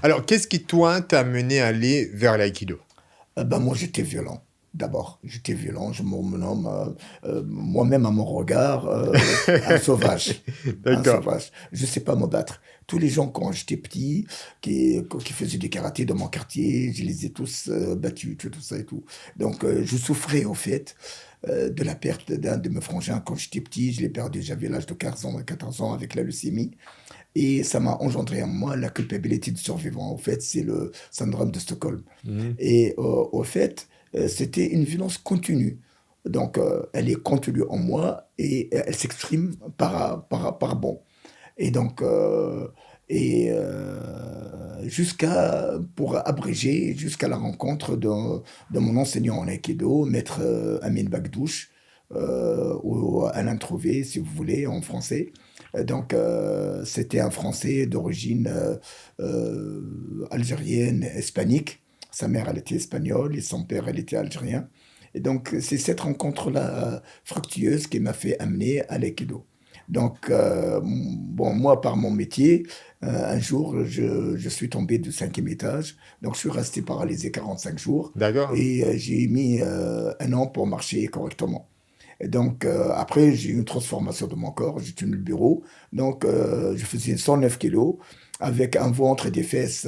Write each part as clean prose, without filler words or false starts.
Alors, qu'est-ce qui, toi, t'a mené à aller vers l'aïkido? Ben, moi, j'étais violent. D'abord, j'étais violent. Je me nomme moi-même à mon regard un sauvage. Un D'accord. sauvage. Je sais pas me battre. Tous les gens, quand j'étais petit, qui faisaient du karaté dans mon quartier, je les ai tous battus, tout ça et tout. Donc, je souffrais, au fait, de la perte d'un de mes frangins quand j'étais petit. Je l'ai perdu, j'avais l'âge de 14 ans avec la leucémie. Et ça m'a engendré en moi la culpabilité du survivant. En fait, c'est le syndrome de Stockholm. Mhm. Et au fait, c'était une violence continue. Donc, elle est contenue en moi et elle s'exprime par bon. Et donc, pour abréger, jusqu'à la rencontre de mon enseignant en Aikido, maître Amin Bagdouche, ou Alain Trouvé, si vous voulez, en français. Donc, c'était un Français d'origine algérienne, hispanique. Sa mère, elle était espagnole et son père, elle était algérien. Et donc, c'est cette rencontre-là fructueuse qui m'a fait amener à l'aïkido. Donc, bon, moi, par mon métier, un jour, je suis tombé du cinquième étage. Donc, je suis resté paralysé 45 jours D'accord. et j'ai mis un an pour marcher correctement. Et donc, après, j'ai eu une transformation de mon corps. J'ai tenu le bureau. Donc, je faisais 109 kilos avec un ventre et des fesses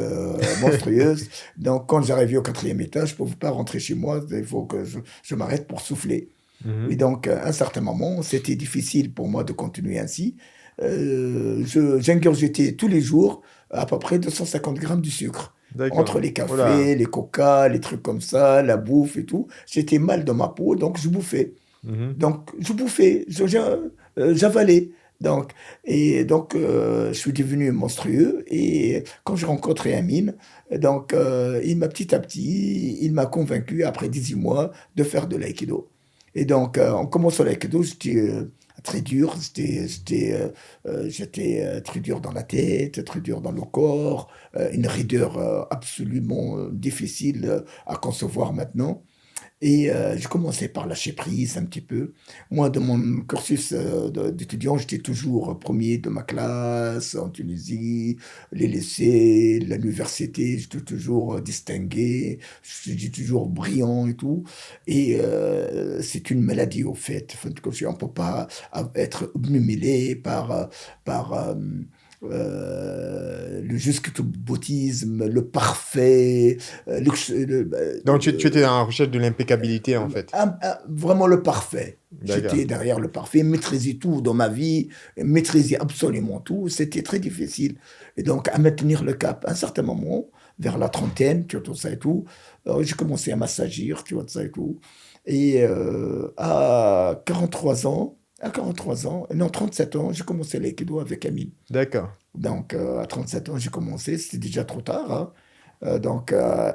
monstrueuses. Donc, quand j'arrivais au quatrième étage, je ne pouvais pas rentrer chez moi. Il faut que je m'arrête pour souffler. Et Mhm. donc, à un certain moment, c'était difficile pour moi de continuer ainsi. J'ingurgitais tous les jours à peu près 250 grammes de sucre. Entre D'accord. les Oh là. cafés, les coca, les trucs comme ça, la bouffe et tout, j'étais mal dans ma peau, donc je bouffais. Mhm. Donc, je bouffais, j'avalais. Donc, je suis devenu monstrueux. Et quand j'ai rencontré Amine, donc, il m'a petit à petit, il m'a convaincu, après 18 mois, de faire de l'aïkido. Et donc, en commençant l'aïkido, j'étais très dur. J'étais très dur dans la tête, très dur dans le corps, une raideur absolument difficile à concevoir maintenant. Et j'ai commencé par lâcher prise un petit peu. Moi, dans mon cursus d'étudiant, j'étais toujours premier de ma classe en Tunisie, les lycées, l'université, j'étais toujours distingué, j'étais toujours brillant et tout. Et c'est une maladie au fait. Enfin, on ne peut pas être obnubilé par le jusque-boutisme, le parfait, Donc, tu étais en recherche de l'impeccabilité, en fait. vraiment le parfait. D'accord. J'étais derrière le parfait, maîtriser tout dans ma vie, maîtriser absolument tout, c'était très difficile. Et donc, à maintenir le cap, à un certain moment, vers la trentaine, tu vois, tout ça et tout, j'ai commencé à m'assagir, tu vois, tout ça et tout. Et à 43 ans, non, 37 ans, j'ai commencé l'aïkido avec Amine. D'accord. Donc, à 37 ans, j'ai commencé, c'était déjà trop tard, hein.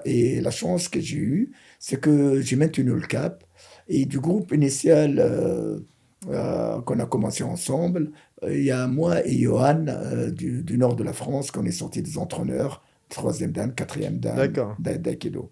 Et la chance que j'ai eue, c'est que j'ai maintenu le cap. Et du groupe initial qu'on a commencé ensemble, il y a moi et Johan du nord de la France, qu'on est sortis des entraîneurs, troisième dan, quatrième dan D'accord. d'Aikido.